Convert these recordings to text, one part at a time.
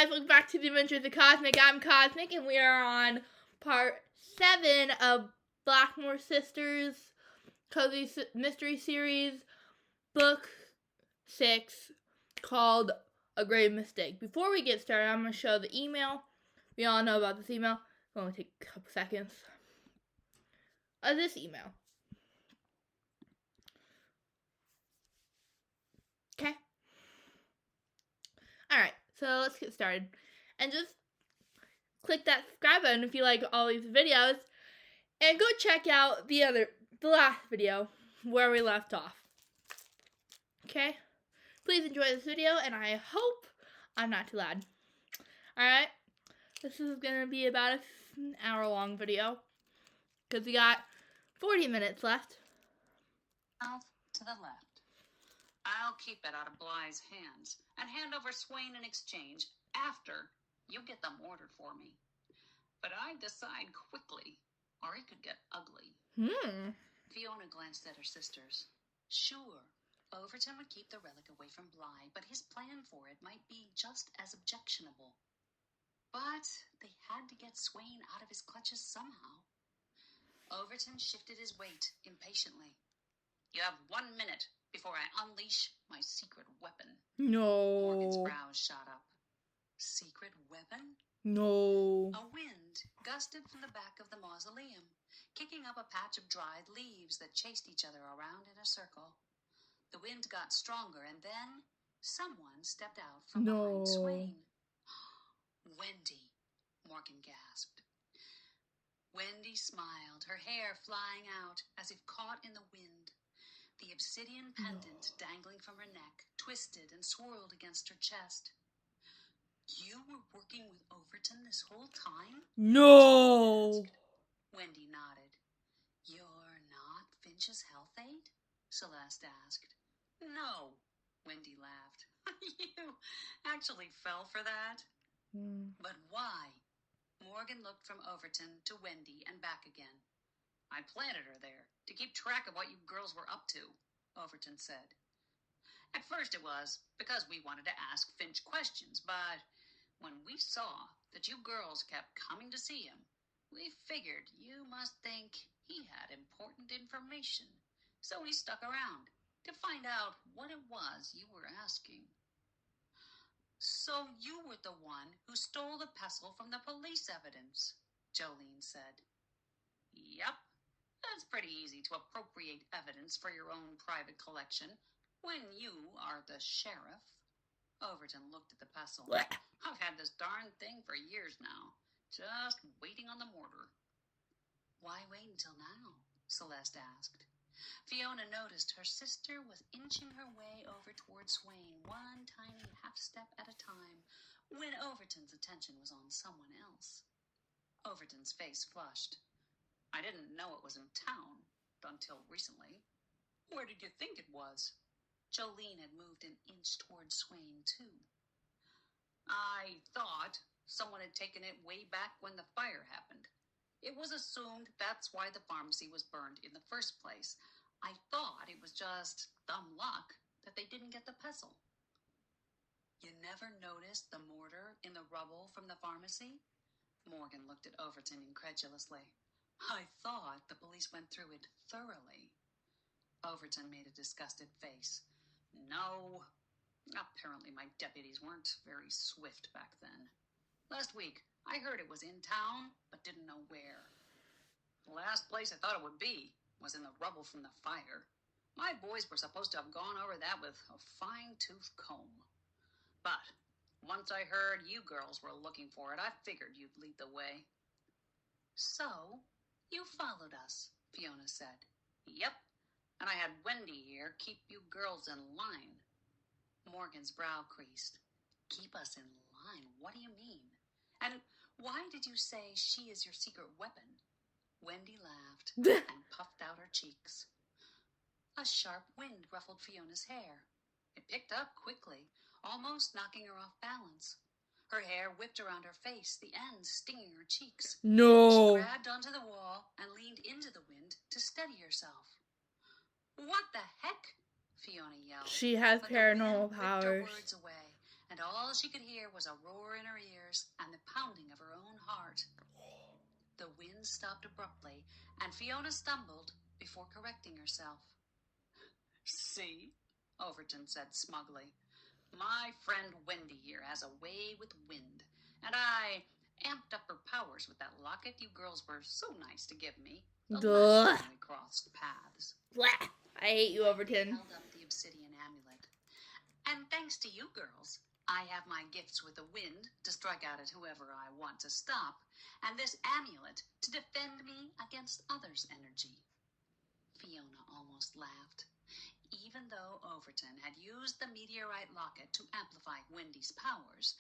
guys, welcome back to the Adventures of Cosmic. I'm Cosmic, and we are on part 7 of Blackmore Sisters Cozy Mystery Series, book 6, called A Grave Mistake. Before we get started, I'm going to show the email. We all know about this email. It'll only take a couple seconds. This email. Okay. Alright, so let's get started. And just click that subscribe button if you like all these videos. And go check out the last video where we left off. Okay? Please enjoy this video, and I hope I'm not too loud. Alright? This is going to be about an hour-long video, because we got 40 minutes left. Mouth to the left. I'll keep it out of Bly's hands and hand over Swain in exchange after you get them ordered for me. But I decide quickly, or it could get ugly. Fiona glanced at her sisters. Sure, Overton would keep the relic away from Bly, but his plan for it might be just as objectionable. But they had to get Swain out of his clutches somehow. Overton shifted his weight impatiently. You have 1 minute before I unleash my secret weapon. No. Morgan's brows shot up. Secret weapon? No. A wind gusted from the back of the mausoleum, kicking up a patch of dried leaves that chased each other around in a circle. The wind got stronger, and then someone stepped out from behind Swain. Wendy, Morgan gasped. Wendy smiled, her hair flying out as if caught in the wind. The obsidian pendant dangling from her neck twisted and swirled against her chest. You were working with Overton this whole time? No. Wendy nodded. You're not Finch's health aide? Celeste asked. No, Wendy laughed. You actually fell for that? But why? Morgan looked from Overton to Wendy and back again. I planted her there to keep track of what you girls were up to, Overton said. At first it was because we wanted to ask Finch questions, but when we saw that you girls kept coming to see him, we figured you must think he had important information. So we stuck around to find out what it was you were asking. So you were the one who stole the pestle from the police evidence, Jolene said. Yep. It's pretty easy to appropriate evidence for your own private collection when you are the sheriff. Overton looked at the pestle. I've had this darn thing for years now, just waiting on the mortar. Why wait until now? Celeste asked. Fiona noticed her sister was inching her way over toward Swain, one tiny half step at a time, when Overton's attention was on someone else. Overton's face flushed. I didn't know it was in town until recently. Where did you think it was? Jolene had moved an inch toward Swain, too. I thought someone had taken it way back when the fire happened. It was assumed that's why the pharmacy was burned in the first place. I thought it was just dumb luck that they didn't get the pestle. You never noticed the mortar in the rubble from the pharmacy? Morgan looked at Overton incredulously. I thought the police went through it thoroughly. Overton made a disgusted face. No. Apparently my deputies weren't very swift back then. Last week, I heard it was in town, but didn't know where. The last place I thought it would be was in the rubble from the fire. My boys were supposed to have gone over that with a fine-tooth comb. But once I heard you girls were looking for it, I figured you'd lead the way. So, you followed us, Fiona said. Yep, and I had Wendy here keep you girls in line. Morgan's brow creased. Keep us in line? What do you mean? And why did you say she is your secret weapon? Wendy laughed and puffed out her cheeks. A sharp wind ruffled Fiona's hair. It picked up quickly, almost knocking her off balance. Her hair whipped around her face, the ends stinging her cheeks. No. She grabbed onto the wall and leaned into the wind to steady herself. What the heck? Fiona yelled. She has paranormal powers. Her words away, and and all she could hear was a roar in her ears and the pounding of her own heart. The wind stopped abruptly, and Fiona stumbled before correcting herself. "See," Overton said smugly, "my friend Wendy here has a way with wind, and I amped up her powers with that locket you girls were so nice to give me the last time we crossed paths." Blah. I hate you, Overton. Held up the obsidian amulet. "And thanks to you girls, I have my gifts with the wind to strike out at whoever I want to stop, and this amulet to defend me against others' energy." Fiona almost laughed. Even though Overton had used the meteorite locket to amplify Wendy's powers,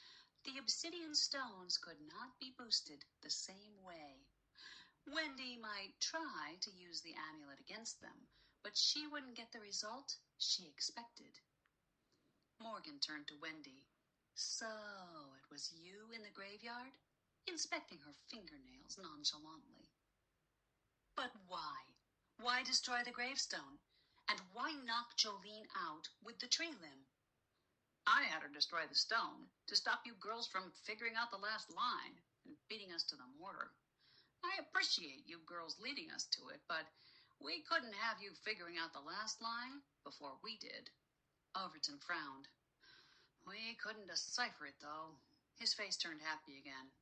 the obsidian stones could not be boosted the same way. Wendy might try to use the amulet against them, but she wouldn't get the result she expected. Morgan turned to Wendy. "So, it was you in the graveyard?" inspecting her fingernails nonchalantly. "But why? Why destroy the gravestone? And why knock Jolene out with the tree limb?" "I had her destroy the stone to stop you girls from figuring out the last line and beating us to the mortar. I appreciate you girls leading us to it, but we couldn't have you figuring out the last line before we did." Overton frowned. "We couldn't decipher it, though." His face turned happy again.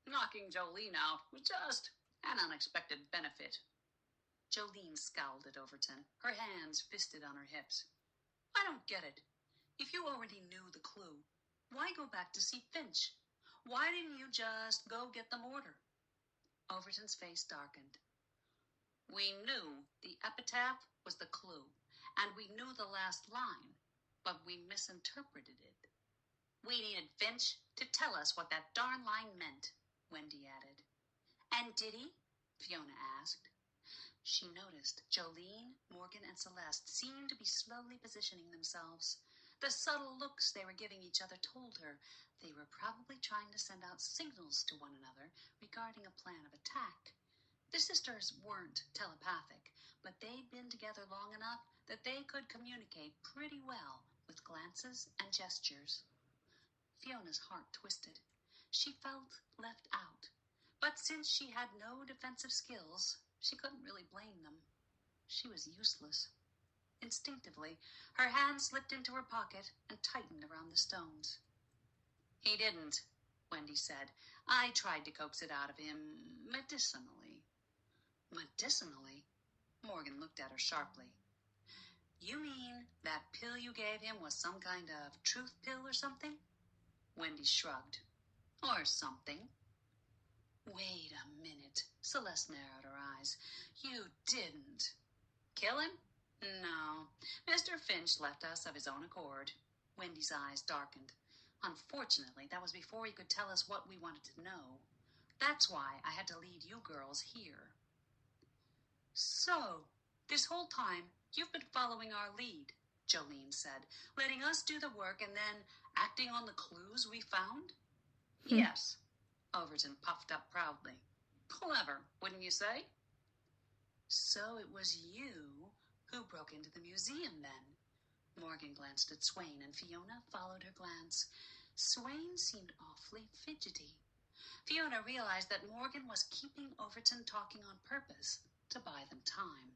"Knocking Jolene out was just an unexpected benefit." Jolene scowled at Overton, her hands fisted on her hips. "I don't get it. If you already knew the clue, why go back to see Finch? Why didn't you just go get the mortar?" Overton's face darkened. "We knew the epitaph was the clue, and we knew the last line, but we misinterpreted it." "We needed Finch to tell us what that darn line meant," Wendy added. "And did he?" Fiona asked. She noticed Jolene, Morgan, and Celeste seemed to be slowly positioning themselves. The subtle looks they were giving each other told her they were probably trying to send out signals to one another regarding a plan of attack. The sisters weren't telepathic, but they'd been together long enough that they could communicate pretty well with glances and gestures. Fiona's heart twisted. She felt left out, but since she had no defensive skills, she couldn't really blame them. She was useless. Instinctively, her hand slipped into her pocket and tightened around the stones. "He didn't," Wendy said. "I tried to coax it out of him medicinally." "Medicinally?" Morgan looked at her sharply. "You mean that pill you gave him was some kind of truth pill or something?" Wendy shrugged. "Or something." "Wait a minute." Celeste narrowed her eyes. "You didn't." "Kill him? No. Mr. Finch left us of his own accord." Wendy's eyes darkened. "Unfortunately, that was before he could tell us what we wanted to know. That's why I had to lead you girls here." "So, this whole time, you've been following our lead," Jolene said, "letting us do the work and then acting on the clues we found?" "Yes." Overton puffed up proudly. "Clever, wouldn't you say?" "So it was you who broke into the museum, then?" Morgan glanced at Swain, and Fiona followed her glance. Swain seemed awfully fidgety. Fiona realized that Morgan was keeping Overton talking on purpose to buy them time.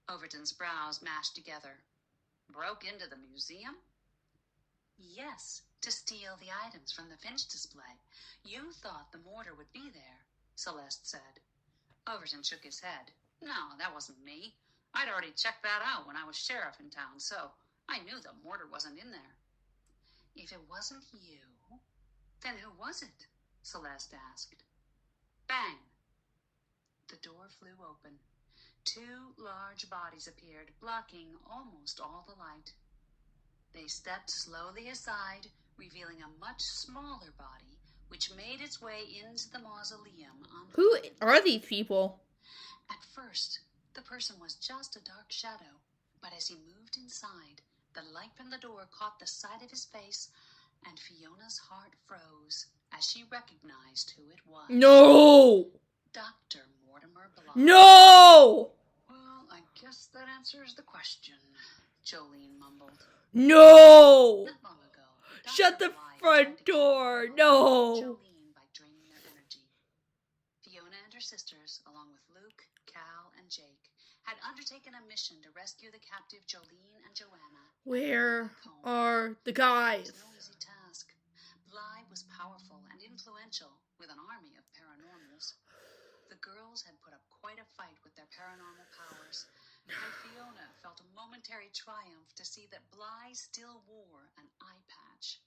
Overton's brows mashed together. "Broke into the museum?" "Yes, to steal the items from the Finch display. You thought the mortar would be there," Celeste said. Overton shook his head. "No, that wasn't me. I'd already checked that out when I was sheriff in town, so I knew the mortar wasn't in there." "If it wasn't you, then who was it?" Celeste asked. Bang! The door flew open. Two large bodies appeared, blocking almost all the light. They stepped slowly aside, revealing a much smaller body, which made its way into the mausoleum. Who are these people? At first, the person was just a dark shadow, but as he moved inside, the light from the door caught the side of his face, and Fiona's heart froze as she recognized who it was. No! Dr. Mortimer Blanc. No! "Well, I guess that answers the question," Jolene mumbled. No! "Not long ago, Shut the Bly front tried to door. kill No. Jolene by draining their energy. Fiona and her sisters, along with Luke, Cal, and Jake, had undertaken a mission to rescue the captive Jolene and Joanna. Where back home. are the It guys? was no easy task. Bly was powerful and influential with an army of paranormals. The girls had put up quite a fight with their paranormal powers, and Fiona felt a momentary triumph to see that Bly still wore an eye patch.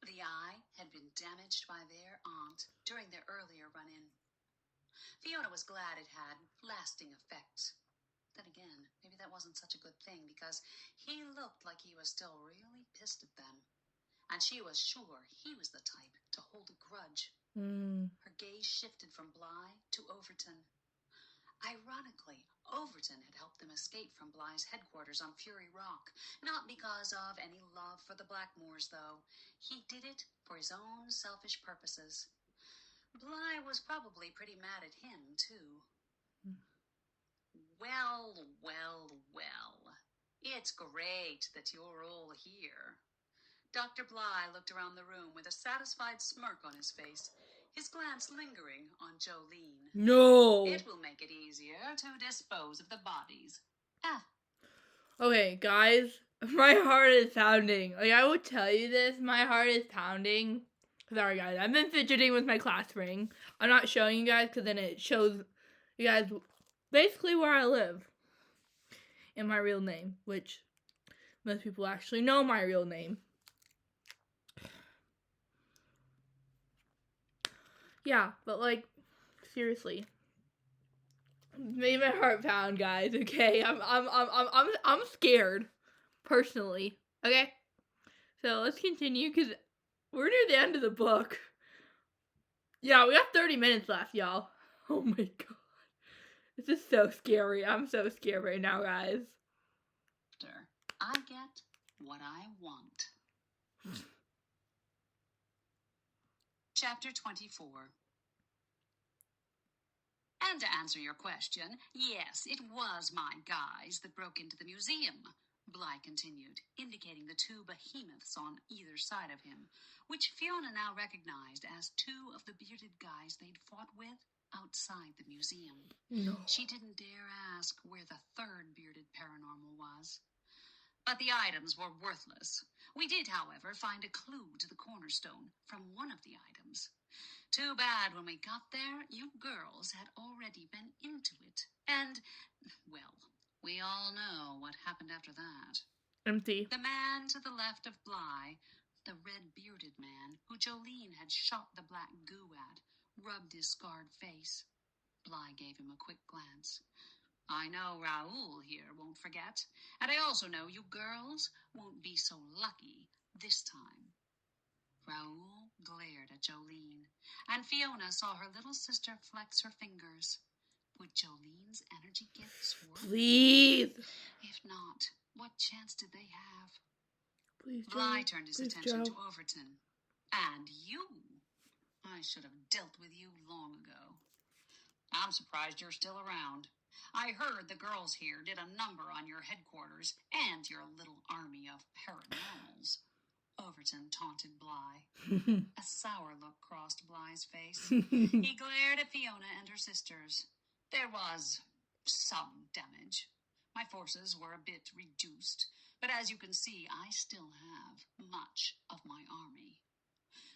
The eye had been damaged by their aunt during their earlier run-in. Fiona was glad it had lasting effects. Then again, maybe that wasn't such a good thing, because he looked like he was still really pissed at them. And she was sure he was the type to hold a grudge. Her gaze shifted from Bly to Overton. Ironically, Overton had helped them escape from Bly's headquarters on Fury Rock, not because of any love for the Blackmores, though. He did it for his own selfish purposes. Bly was probably pretty mad at him, too. Well. It's great that you're all here. Dr. Bly looked around the room with a satisfied smirk on his face, his glance lingering on Jolene. No. It will make it easier to dispose of the bodies. Okay, guys, my heart is pounding. Like, I will tell you this, my heart is pounding. Sorry, guys, I've been fidgeting with my class ring. I'm not showing you guys because then it shows you guys basically where I live and my real name, which most people actually know my real name. Yeah, but like, seriously, made my heart pound, guys. Okay, I'm scared, personally. Okay, so let's continue because we're near the end of the book. Yeah, we got 30 minutes left, y'all. Oh my god, this is so scary. I'm so scared right now, guys. I get what I want. Chapter 24. And to answer your question, yes, it was my guys that broke into the museum, Bly continued, indicating the two behemoths on either side of him, which Fiona now recognized as two of the bearded guys they'd fought with outside the museum. No. She didn't dare ask where the third bearded paranormal was. But the items were worthless. We did, however, find a clue to the cornerstone from one of the items. Too bad when we got there, you girls had already been into it. And, well, we all know what happened after that. Empty. The man to the left of Bly, the red-bearded man who Jolene had shot the black goo at, rubbed his scarred face. Bly gave him a quick glance. I know Raoul here won't forget, and I also know you girls won't be so lucky this time. Raoul glared at Jolene, and Fiona saw her little sister flex her fingers. Would Jolene's energy gifts work? Please. If not, what chance did they have? Please, Bly Joe. turned his Please, attention Joe. to Overton. And you! I should have dealt with you long ago. I'm surprised you're still around. I heard the girls here did a number on your headquarters and your little army of paranormals. Overton taunted Bly. A sour look crossed Bly's face. He glared at Fiona and her sisters. There was some damage. My forces were a bit reduced, but as you can see, I still have much of my army.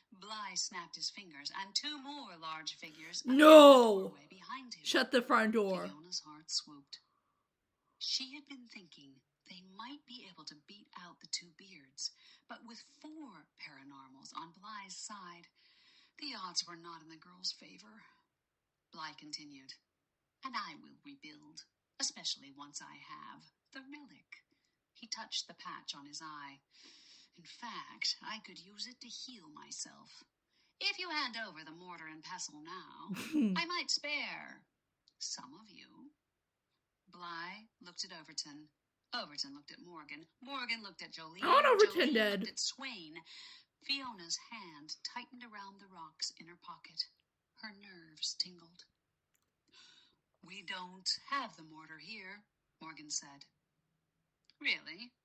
Bly snapped his fingers, and two more large figures appeared in the doorway behind him. Shut the front door. Fiona's heart swooped. She had been thinking they might be able to beat out the two beards, but with 4 paranormals on Bly's side, the odds were not in the girl's favor. Bly continued, and I will rebuild, especially once I have the relic. He touched the patch on his eye. In fact, I could use it to heal myself. If you hand over the mortar and pestle now, I might spare some of you. Bly looked at Overton. Overton looked at Morgan. Morgan looked at Jolene. I want Overton Jolene dead. looked at Swain. Fiona's hand tightened around the rock's inner pocket. Her nerves tingled. We don't have the mortar here, Morgan said. Really?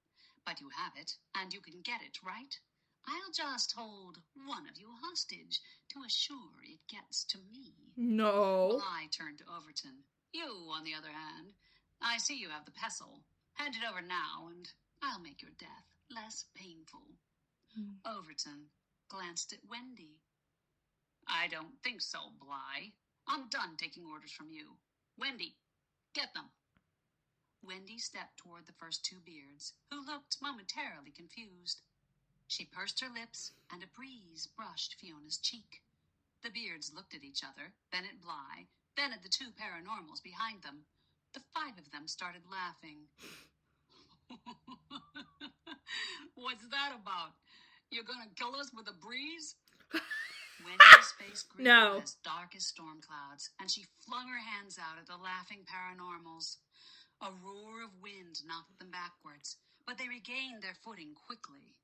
But you have it, and you can get it, right? I'll just hold one of you hostage to assure it gets to me. No. Bly turned to Overton. You, on the other hand, I see you have the pestle. Hand it over now, and I'll make your death less painful. Overton glanced at Wendy. I don't think so, Bly. I'm done taking orders from you. Wendy, get them. Wendy stepped toward the first two beards, who looked momentarily confused. She pursed her lips, and a breeze brushed Fiona's cheek. The beards looked at each other, then at Bly, then at the two paranormals behind them. The five of them started laughing. What's that about? You're gonna kill us with a breeze? Wendy's face grew as dark as storm clouds, and she flung her hands out at the laughing paranormals. A roar of wind knocked them backwards, but they regained their footing quickly.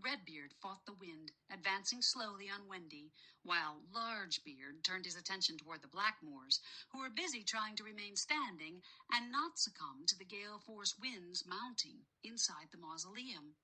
Redbeard fought the wind, advancing slowly on Wendy, while Largebeard turned his attention toward the Blackmores, who were busy trying to remain standing and not succumb to the gale-force winds mounting inside the mausoleum.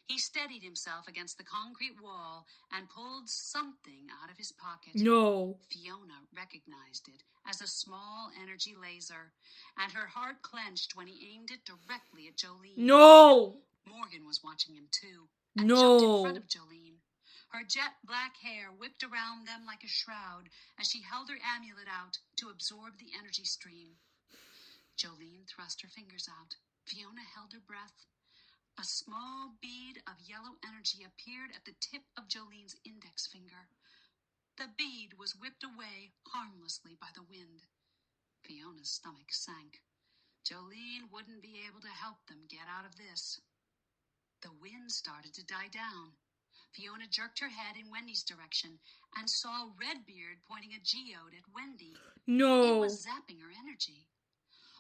He steadied himself against the concrete wall and pulled something out of his pocket. No. Fiona recognized it as a small energy laser, and her heart clenched when he aimed it directly at Jolene. No. Morgan was watching him too, and jumped in front of Jolene. Her jet black hair whipped around them like a shroud as she held her amulet out to absorb the energy stream. Jolene thrust her fingers out. Fiona held her breath. A small bead of yellow energy appeared at the tip of Jolene's index finger. The bead was whipped away harmlessly by the wind. Fiona's stomach sank. Jolene wouldn't be able to help them get out of this. The wind started to die down. Fiona jerked her head in Wendy's direction and saw Redbeard pointing a geode at Wendy. No. It was zapping her energy.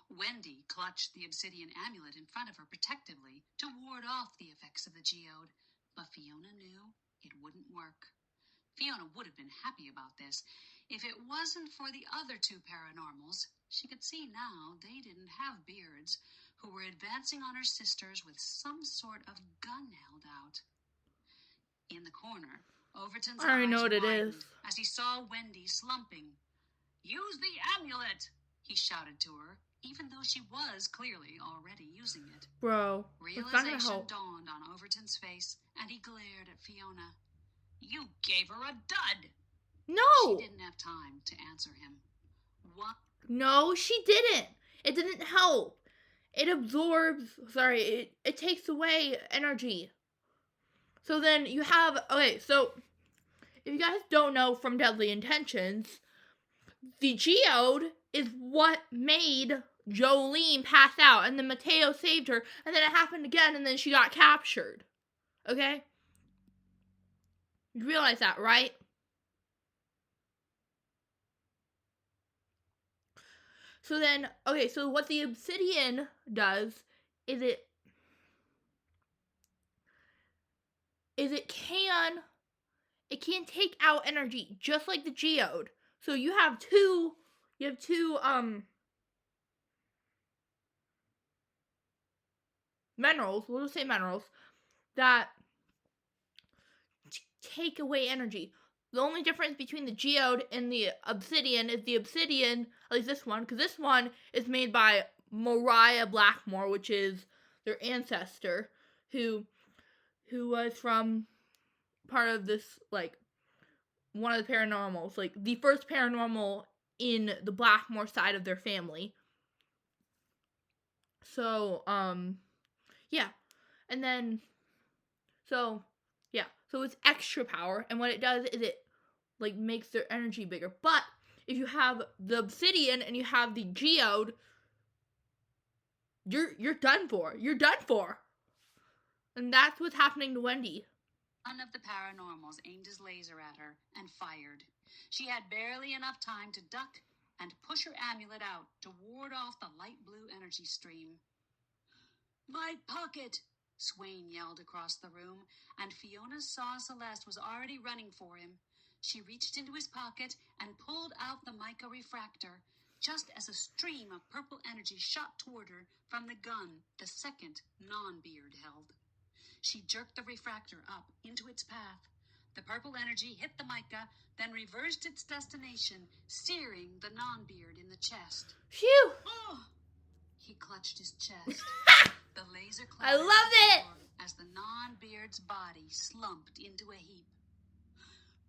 Wendy clutched the obsidian amulet in front of her protectively to ward off the effects of the geode, but Fiona knew it wouldn't work. Fiona would have been happy about this if it wasn't for the other two paranormals. She could see now they didn't have beards, who were advancing on her sisters with some sort of gun held out. In the corner, Overton's eyes widened as he saw Wendy slumping. "Use the amulet!" he shouted to her, even though she was clearly already using it. Bro, realization dawned on Overton's face, and he glared at Fiona. "You gave her a dud!" No! She didn't have time to answer him. What? No, she didn't. It didn't help. It absorbs, it takes away energy. So then you have, so if you guys don't know from Deadly Intentions, the geode is what made Jolene pass out, and then Mateo saved her, and then it happened again, and then she got captured. Okay? You realize that, right? So then, so what the obsidian does is it can take out energy, just like the geode. So you have two minerals, we'll just say minerals, that take away energy. The only difference between the geode and the obsidian is the obsidian, at least this one, because this one is made by Mariah Blackmore, which is their ancestor, who was from part of this, one of the paranormals, the first paranormal in the Blackmore side of their family. So, yeah. And then, so it's extra power, and what it does is it, makes their energy bigger. But if you have the obsidian and you have the geode, you're done for. You're done for. And that's what's happening to Wendy. One of the paranormals aimed his laser at her and fired. She had barely enough time to duck and push her amulet out to ward off the light blue energy stream. "My pocket!" Swain yelled across the room, and Fiona saw Celeste was already running for him. She reached into his pocket and pulled out the mica refractor, just as a stream of purple energy shot toward her from the gun the second non-beard held. She jerked the refractor up into its path. The purple energy hit the mica, then reversed its destination, searing the non-beard in the chest. Phew! Oh! He clutched his chest. The laser I clattered love it! as the non-beard's body slumped into a heap.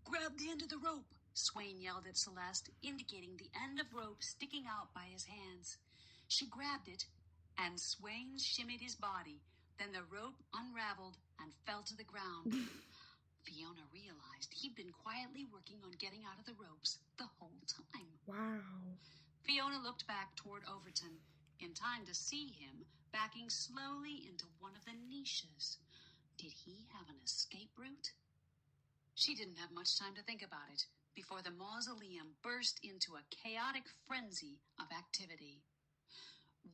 Grab the end of the rope, Swain yelled at Celeste, indicating the end of rope sticking out by his hands. She grabbed it, and Swain shimmied his body. Then the rope unraveled and fell to the ground. Fiona realized he'd been quietly working on getting out of the ropes the whole time. Wow. Fiona looked back toward Overton, in time to see him backing slowly into one of the niches. Did he have an escape route? She didn't have much time to think about it before the mausoleum burst into a chaotic frenzy of activity.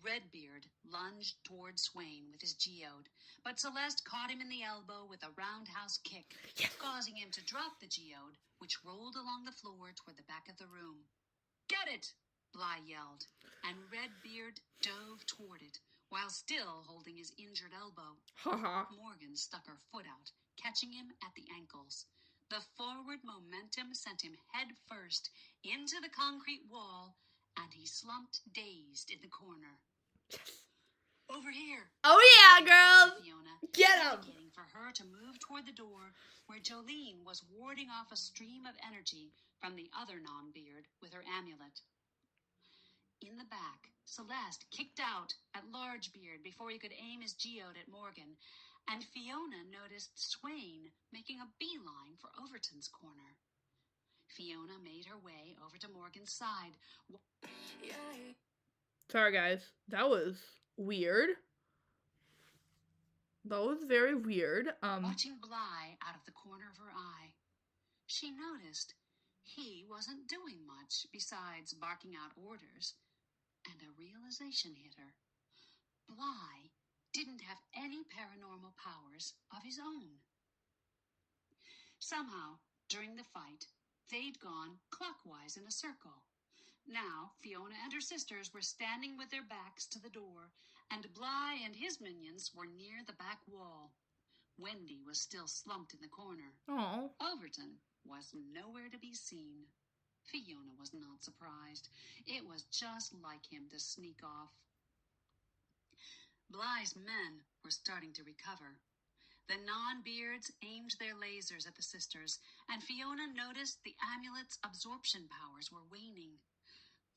Redbeard lunged toward Swain with his geode, but Celeste caught him in the elbow with a roundhouse kick, causing him to drop the geode, which rolled along the floor toward the back of the room. Get it! Bly yelled, and Redbeard dove toward it, while still holding his injured elbow. Haha. Morgan stuck her foot out, catching him at the ankles. The forward momentum sent him head first into the concrete wall, and he slumped dazed in the corner. Over here. Oh yeah, girls! Fiona, Get him! indicating for her to move toward the door, where Jolene was warding off a stream of energy from the other non-beard with her amulet. In the back, Celeste kicked out at Largebeard before he could aim his geode at Morgan, and Fiona noticed Swain making a beeline for Overton's corner. Fiona made her way over to Morgan's side. Sorry, guys. That was weird. That was very weird. Watching Bly out of the corner of her eye. She noticed he wasn't doing much besides barking out orders, and a realization hit her. Bly didn't have any paranormal powers of his own. Somehow, during the fight, they'd gone clockwise in a circle. Now, Fiona and her sisters were standing with their backs to the door, and Bly and his minions were near the back wall. Wendy was still slumped in the corner. Oh. Overton was nowhere to be seen. Fiona was not surprised. It was just like him to sneak off. Bly's men were starting to recover. The non-beards aimed their lasers at the sisters, and Fiona noticed the amulet's absorption powers were waning.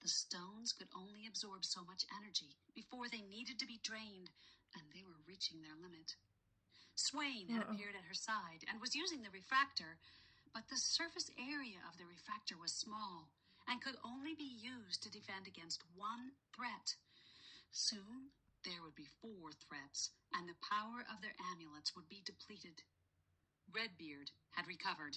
The stones could only absorb so much energy before they needed to be drained, and they were reaching their limit. Swain had appeared at her side and was using the refractor, but the surface area of the refractor was small and could only be used to defend against one threat. Soon, there would be 4 threats, and the power of their amulets would be depleted. Redbeard had recovered.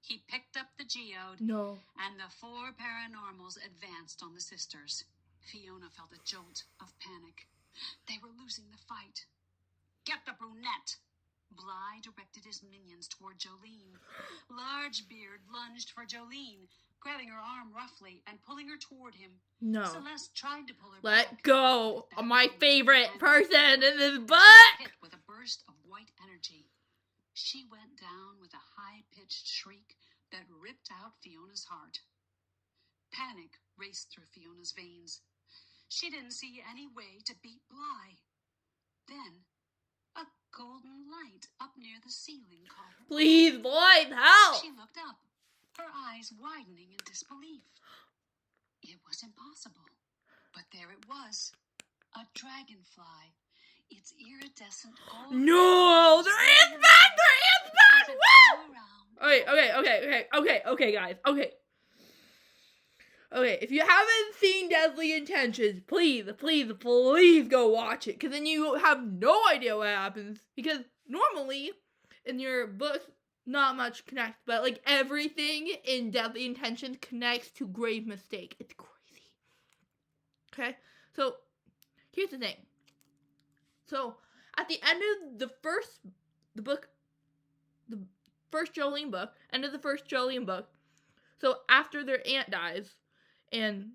He picked up the geode, No. and the 4 paranormals advanced on the sisters. Fiona felt a jolt of panic. They were losing the fight. Get the brunette! Bly directed his minions toward Jolene. Largebeard lunged for Jolene, grabbing her arm roughly and pulling her toward him. No. Celeste tried to pull her Let back. go of my favorite And person in this she book! was hit with a burst of white energy. She went down with a high-pitched shriek that ripped out Fiona's heart. Panic raced through Fiona's veins. She didn't see any way to beat Bly. Then, a golden light up near the ceiling caught her. Please, boys, help! She looked up, her eyes widening in disbelief. It was impossible, but there it was, a dragonfly. Its iridescent gold. No! There is back! There is back! Woo! Okay, guys. Okay, if you haven't seen Deadly Intentions, please go watch it. Because then you have no idea what happens. Because normally, in your books, not much connects. But, like, everything in Deadly Intentions connects to Grave Mistake. It's crazy. Okay? So, here's the thing. So, at the end of the first Jolene book, so after their aunt dies, and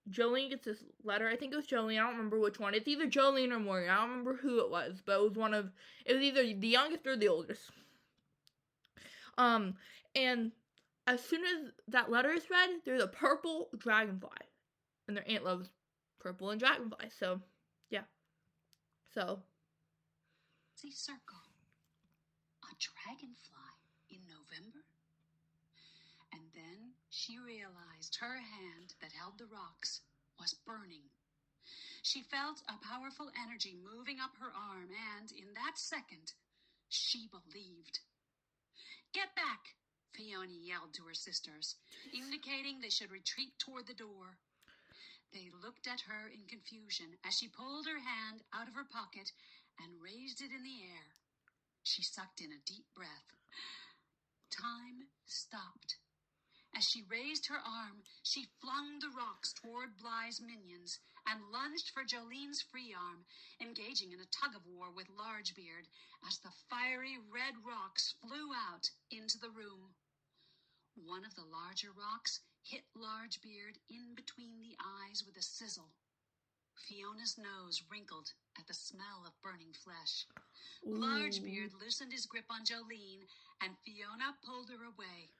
Jolene gets this letter. I think it was Jolene. I don't remember which one. It's either Jolene or Morgan. I don't remember who it was, but it was either the youngest or the oldest. And as soon as that letter is read, there's a purple dragonfly. And their aunt loves purple and dragonflies. So, yeah. So. See, circle. A dragonfly in November? And then she realized her hand that held the rocks was burning. She felt a powerful energy moving up her arm, and in that second, she believed. Get back, Fiona yelled to her sisters, indicating they should retreat toward the door. They looked at her in confusion as she pulled her hand out of her pocket and raised it in the air. She sucked in a deep breath. Time stopped. As she raised her arm, she flung the rocks toward Bly's minions and lunged for Jolene's free arm, engaging in a tug-of-war with Largebeard as the fiery red rocks flew out into the room. One of the larger rocks hit Largebeard in between the eyes with a sizzle. Fiona's nose wrinkled at the smell of burning flesh. Ooh. Largebeard loosened his grip on Jolene, and Fiona pulled her away.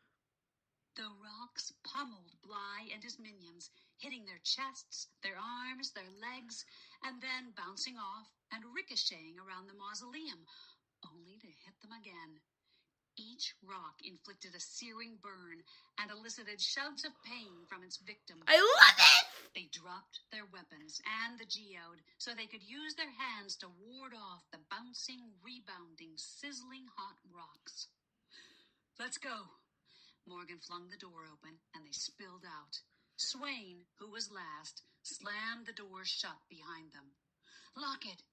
The rocks pummeled Bly and his minions, hitting their chests, their arms, their legs, and then bouncing off and ricocheting around the mausoleum, only to hit them again. Each rock inflicted a searing burn and elicited shouts of pain from its victim. I love it! They dropped their weapons and the geode so they could use their hands to ward off the bouncing, rebounding, sizzling hot rocks. Let's go. Morgan flung the door open, and they spilled out. Swain, who was last, slammed the door shut behind them. Lock it!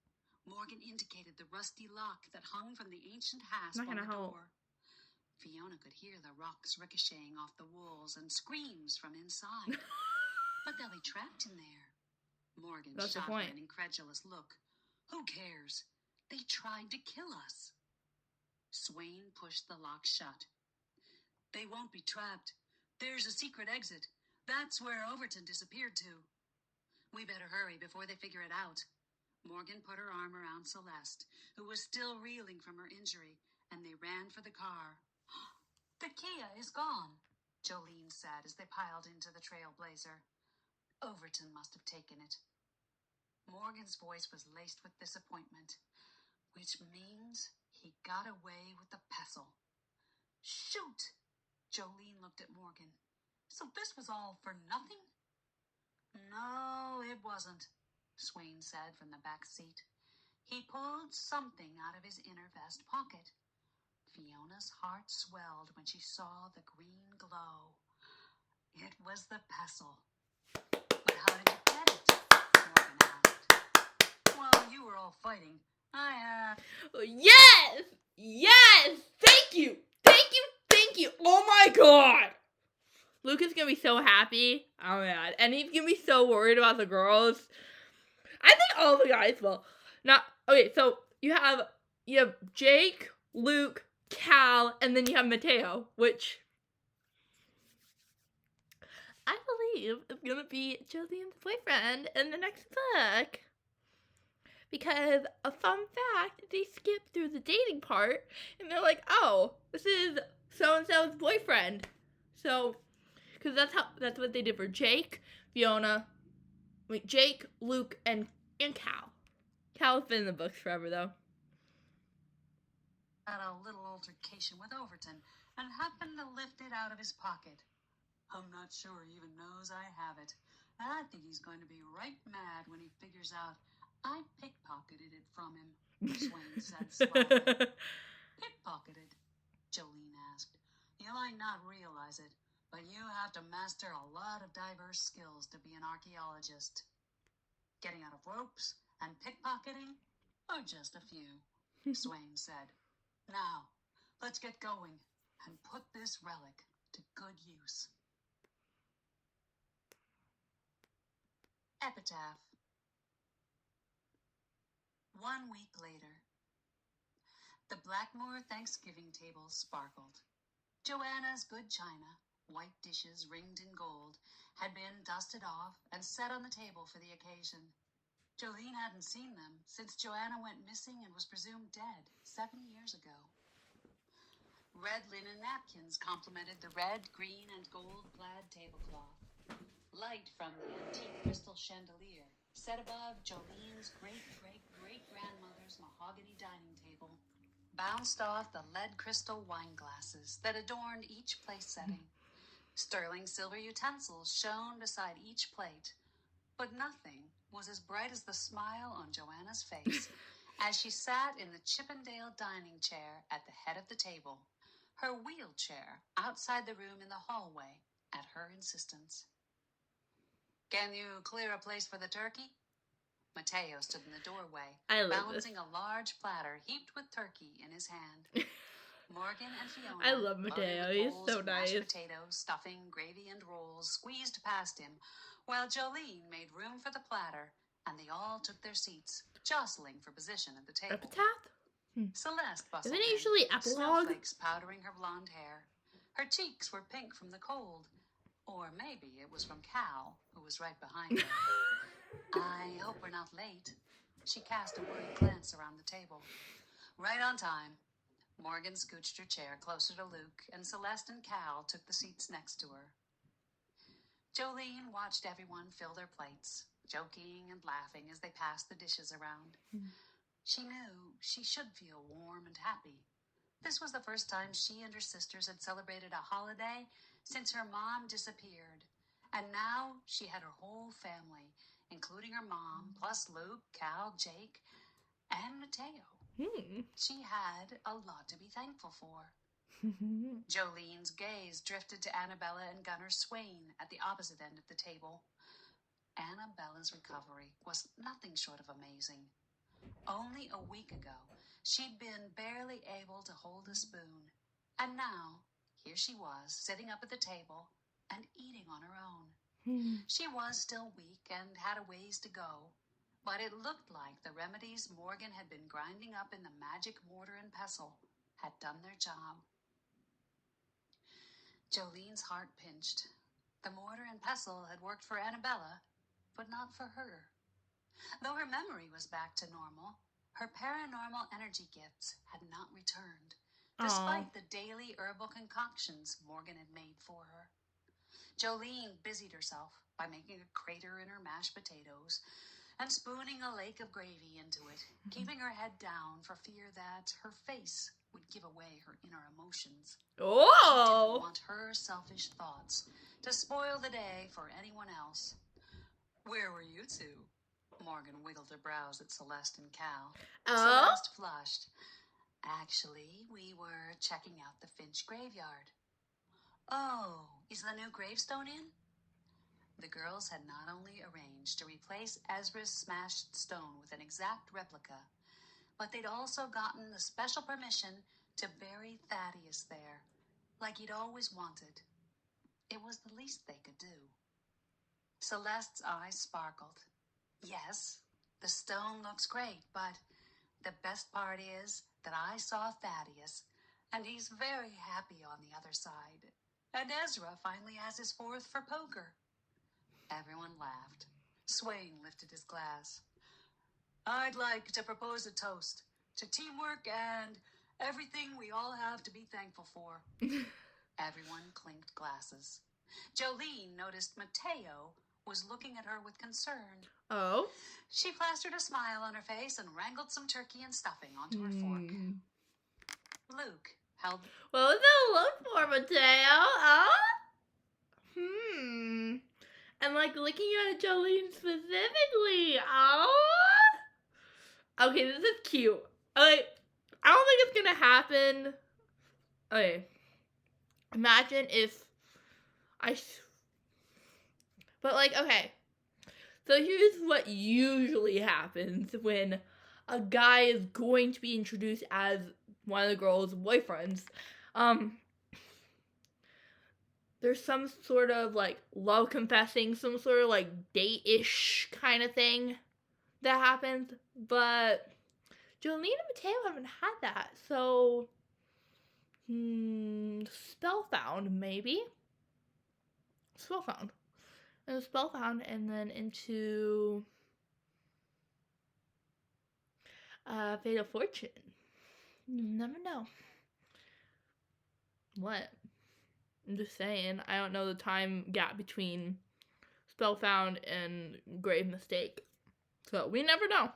Morgan indicated the rusty lock that hung from the ancient hasp on the door. Fiona could hear the rocks ricocheting off the walls and screams from inside. But they'll be trapped in there. Morgan shot her an incredulous look. Who cares? They tried to kill us. Swain pushed the lock shut. They won't be trapped. There's a secret exit. That's where Overton disappeared to. We better hurry before they figure it out. Morgan put her arm around Celeste, who was still reeling from her injury, and they ran for the car. The Kia is gone, Jolene said as they piled into the Trailblazer. Overton must have taken it. Morgan's voice was laced with disappointment, which means he got away with the pestle. Shoot! Jolene looked at Morgan. So this was all for nothing? No, it wasn't, Swain said from the back seat. He pulled something out of his inner vest pocket. Fiona's heart swelled when she saw the green glow. It was the pestle. But how did you get it? Morgan asked. Well, you were all fighting. Yes! Yes! Thank you! Oh my god! Luke is gonna be so happy. Oh my god. And he's gonna be so worried about the girls. I think all the guys will. Okay, so you have Jake, Luke, Cal, and then you have Mateo, which I believe is gonna be Josian's boyfriend in the next book. Because a fun fact, they skip through the dating part, and they're like, oh, this is so-and-so's boyfriend. So, because that's what they did for Jake, Jake, Luke, and Cal. Cal's been in the books forever, though. Had a little altercation with Overton, and happened to lift it out of his pocket. I'm not sure he even knows I have it. I think he's going to be right mad when he figures out I pickpocketed it from him, Swain said slowly. Pickpocketed? Jolene asked. You might not realize it, but you have to master a lot of diverse skills to be an archaeologist. Getting out of ropes and pickpocketing are just a few, Swain said. Now, let's get going and put this relic to good use. Epitaph. 1 week later. The Blackmore Thanksgiving table sparkled. Joanna's good china, white dishes ringed in gold, had been dusted off and set on the table for the occasion. Jolene hadn't seen them since Joanna went missing and was presumed dead 7 years ago. Red linen napkins complemented the red, green, and gold plaid tablecloth. Light from the antique crystal chandelier set above Jolene's great-great-great-grandmother's mahogany dining table bounced off the lead crystal wine glasses that adorned each place setting. Sterling silver utensils shone beside each plate, but nothing was as bright as the smile on Joanna's face as she sat in the Chippendale dining chair at the head of the table, her wheelchair outside the room in the hallway at her insistence. "Can you clear a place for the turkey?" Mateo stood in the doorway, balancing a large platter heaped with turkey in his hand. Morgan and Fiona, I love Mateo. He's so nice. Mashed potatoes, stuffing, gravy, and rolls squeezed past him, while Jolene made room for the platter, and they all took their seats, jostling for position at the table. Epitaph? Celeste bustled Isn't it in, usually epilogue? snowflakes powdering her blonde hair. Her cheeks were pink from the cold, or maybe it was from Cal, who was right behind her. "I hope we're not late." She cast a worried glance around the table. "Right on time." Morgan scooched her chair closer to Luke, and Celeste and Cal took the seats next to her. Jolene watched everyone fill their plates, joking and laughing as they passed the dishes around. She knew she should feel warm and happy. This was the first time she and her sisters had celebrated a holiday since her mom disappeared, and now she had her whole family, including her mom, plus Luke, Cal, Jake, and Mateo. She had a lot to be thankful for. Jolene's gaze drifted to Annabella and Gunner Swain at the opposite end of the table. Annabella's recovery was nothing short of amazing. Only a week ago, she'd been barely able to hold a spoon, and now here she was, sitting up at the table and eating on her own. She was still weak and had a ways to go, but it looked like the remedies Morgan had been grinding up in the magic mortar and pestle had done their job. Jolene's heart pinched. The mortar and pestle had worked for Annabella, but not for her. Though her memory was back to normal, her paranormal energy gifts had not returned, despite the daily herbal concoctions Morgan had made for her. Jolene busied herself by making a crater in her mashed potatoes and spooning a lake of gravy into it, keeping her head down for fear that her face would give away her inner emotions. She didn't want her selfish thoughts to spoil the day for anyone else. "Where were you two?" Morgan wiggled her brows at Celeste and Cal. Celeste flushed. "Actually, we were checking out the Finch graveyard." "Oh, is the new gravestone in?" The girls had not only arranged to replace Ezra's smashed stone with an exact replica, but they'd also gotten the special permission to bury Thaddeus there, like he'd always wanted. It was the least they could do. Celeste's eyes sparkled. "Yes, the stone looks great, but the best part is that I saw Thaddeus, and he's very happy on the other side. And Ezra finally has his fourth for poker." Everyone laughed. Swain lifted his glass. "I'd like to propose a toast to teamwork and everything we all have to be thankful for." Everyone clinked glasses. Jolene noticed Mateo was looking at her with concern. She plastered a smile on her face and wrangled some turkey and stuffing onto her fork. Luke held... What was that look for, Mateo? And like looking at Jolene specifically. Okay, this is cute. I don't think it's gonna happen. Okay. Imagine if but like, okay. So here's what usually happens when a guy is going to be introduced as one of the girl's boyfriends. There's some sort of like love confessing, some sort of like date-ish kind of thing that happens. But Jolene and Mateo haven't had that. So, spellbound maybe. Spellbound. It was Spellbound, and then into Fatal Fortune. You never know. What? I'm just saying. I don't know the time gap between Spellbound and Grave Mistake. So we never know.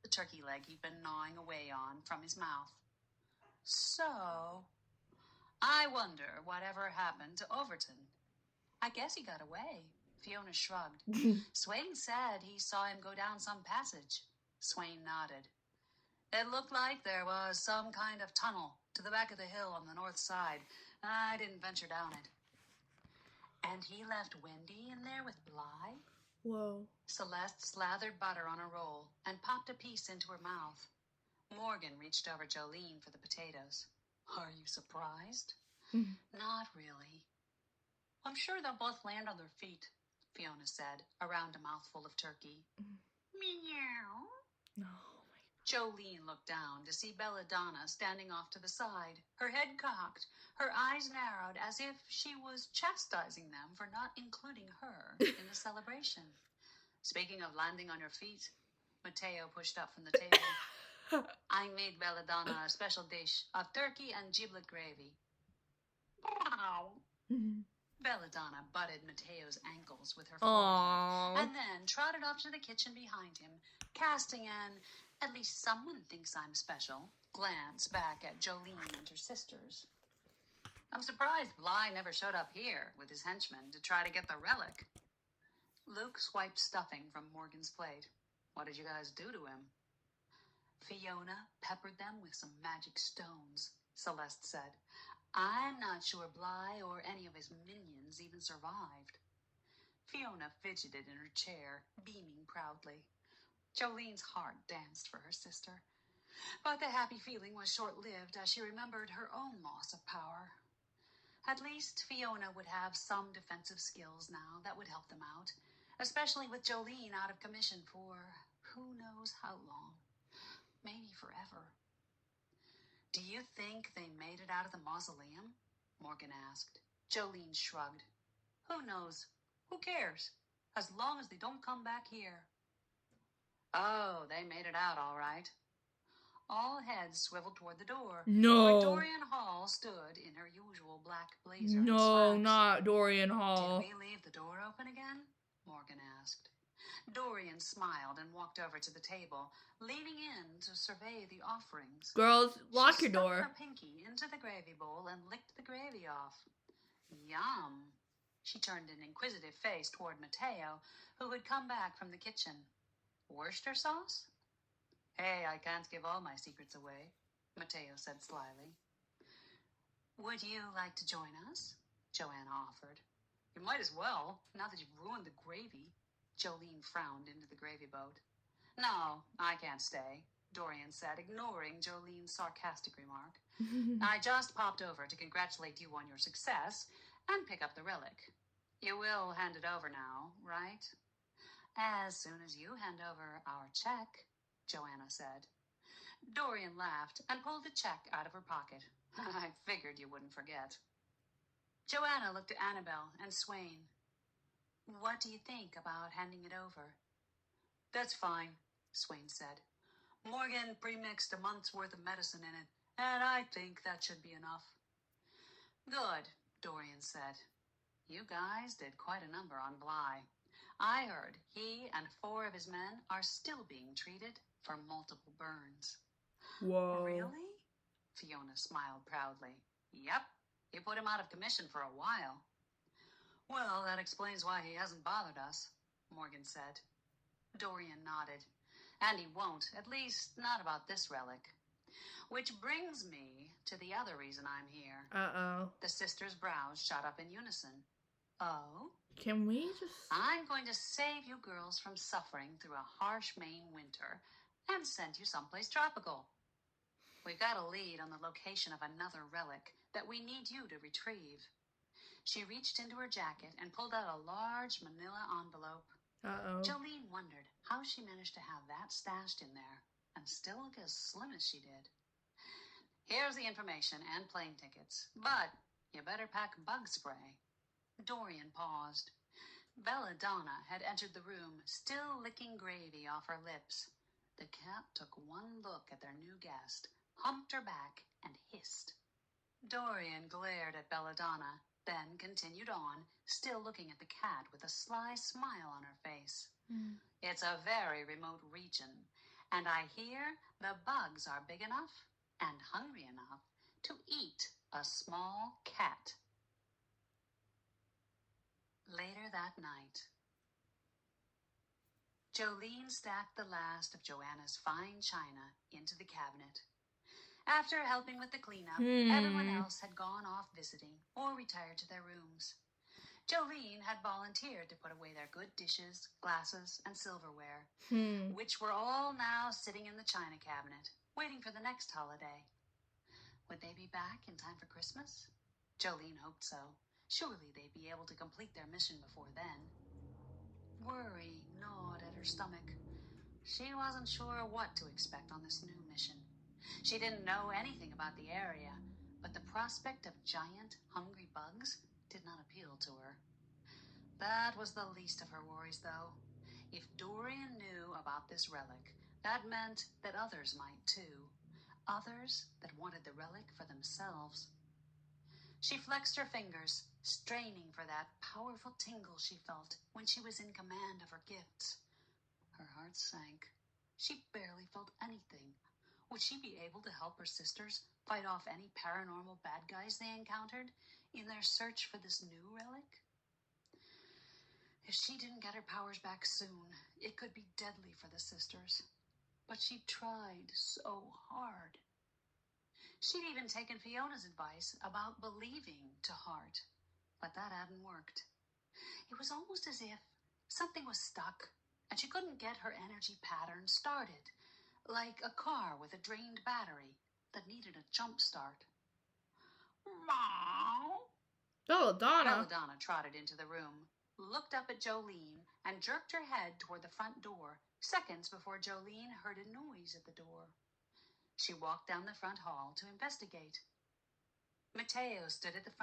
The turkey leg he'd been gnawing away on from his mouth. So, I wonder whatever happened to Overton. I guess he got away. Fiona shrugged. Swain said he saw him go down some passage. Swain nodded. It looked like there was some kind of tunnel to the back of the hill on the north side. I didn't venture down it. And he left Wendy in there with Bly? Whoa. Celeste slathered butter on a roll and popped a piece into her mouth. Morgan reached over Jolene for the potatoes. Are you surprised? Not really. I'm sure they'll both land on their feet, Fiona said, around a mouthful of turkey. Meow. No. Jolene looked down to see Belladonna standing off to the side, her head cocked, her eyes narrowed as if she was chastising them for not including her in the celebration. Speaking of landing on your feet, Mateo pushed up from the table. I made Belladonna a special dish of turkey and giblet gravy. Wow. Belladonna butted Mateo's ankles with her forehead and then trotted off to the kitchen behind him, casting an "at least someone thinks I'm special" glance back at Jolene and her sisters. I'm surprised Bly never showed up here with his henchmen to try to get the relic. Luke swiped stuffing from Morgan's plate. What did you guys do to him? Fiona peppered them with some magic stones, Celeste said. I'm not sure Bly or any of his minions even survived. Fiona fidgeted in her chair, beaming proudly. Jolene's heart danced for her sister. But the happy feeling was short-lived as she remembered her own loss of power. At least Fiona would have some defensive skills now that would help them out, especially with Jolene out of commission for who knows how long. Maybe forever. Do you think they made it out of the mausoleum? Morgan asked. Jolene shrugged. Who knows? Who cares? As long as they don't come back here. Oh, they made it out all right. All heads swiveled toward the door. No. Where Dorian Hall stood in her usual black blazer and No, slacks. not Dorian Hall. Did we leave the door open again? Morgan asked. Dorian smiled and walked over to the table, leaning in to survey the offerings. Girls, lock your She door. stuck her pinky into the gravy bowl and licked the gravy off. Yum. She turned an inquisitive face toward Mateo, who had come back from the kitchen. Worcester sauce? Hey, I can't give all my secrets away, Mateo said slyly. Would you like to join us? Joanna offered. You might as well, now that you've ruined the gravy. Jolene frowned into the gravy boat. No, I can't stay, Dorian said, ignoring Jolene's sarcastic remark. I just popped over to congratulate you on your success and pick up the relic. You will hand it over now, right? As soon as you hand over our check, Joanna said. Dorian laughed and pulled the check out of her pocket. I figured you wouldn't forget. Joanna looked at Annabelle and Swain. What do you think about handing it over? That's fine, Swain said. Morgan premixed a month's worth of medicine in it, and I think that should be enough. Good, Dorian said. You guys did quite a number on Bly. I heard he and 4 of his men are still being treated for multiple burns. Whoa. Really? Fiona smiled proudly. Yep, you put him out of commission for a while. Well, that explains why he hasn't bothered us, Morgan said. Dorian nodded. And he won't, at least not about this relic. Which brings me to the other reason I'm here. Uh-oh. The sisters' brows shot up in unison. Oh? Can we just... I'm going to save you girls from suffering through a harsh Maine winter and send you someplace tropical. We've got a lead on the location of another relic that we need you to retrieve. She reached into her jacket and pulled out a large manila envelope. Uh-oh. Jolene wondered how she managed to have that stashed in there and still look as slim as she did. Here's the information and plane tickets, but you better pack bug spray. Dorian paused. Belladonna had entered the room, still licking gravy off her lips. The cat took one look at their new guest, humped her back, and hissed. Dorian glared at Belladonna, then continued on, still looking at the cat with a sly smile on her face. It's a very remote region, and I hear the bugs are big enough and hungry enough to eat a small cat. Later that night, Jolene stacked the last of Joanna's fine china into the cabinet. After helping with the cleanup, everyone else had gone off visiting or retired to their rooms. Jolene had volunteered to put away their good dishes, glasses, and silverware, which were all now sitting in the china cabinet, waiting for the next holiday. Would they be back in time for Christmas? Jolene hoped so. Surely they'd be able to complete their mission before then. Worry gnawed at her stomach. She wasn't sure what to expect on this new mission. She didn't know anything about the area, but the prospect of giant, hungry bugs did not appeal to her. That was the least of her worries, though. If Dorian knew about this relic, that meant that others might too. Others that wanted the relic for themselves. She flexed her fingers, straining for that powerful tingle she felt when she was in command of her gifts. Her heart sank. She barely felt anything. Would she be able to help her sisters fight off any paranormal bad guys they encountered in their search for this new relic? If she didn't get her powers back soon, it could be deadly for the sisters. But she tried so hard. She'd even taken Fiona's advice about believing to heart, but that hadn't worked. It was almost as if something was stuck, and she couldn't get her energy pattern started, like a car with a drained battery that needed a jump start. Meow. Belladonna. Belladonna trotted into the room, looked up at Jolene, and jerked her head toward the front door, seconds before Jolene heard a noise at the door. She walked down the front hall to investigate. Mateo stood at the front